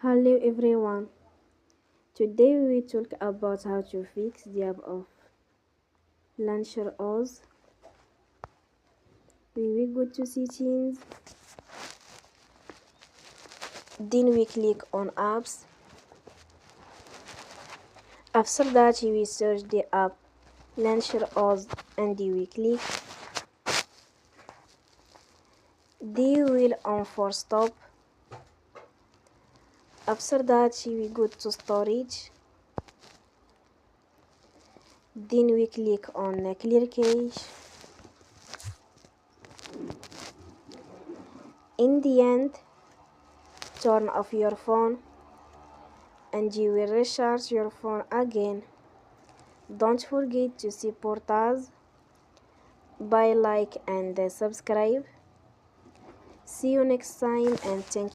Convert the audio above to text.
Hello everyone. Today we will talk about how to fix the app of Launcher OS. We will go to settings, then we click on apps. After that we search the app Launcher OS and we click. They will on for stop. After that we go to storage. Then we click on clear cache. In the end, turn off your phone and you will recharge your phone again. Don't forget to support us by like and subscribe. See you next time and thank you.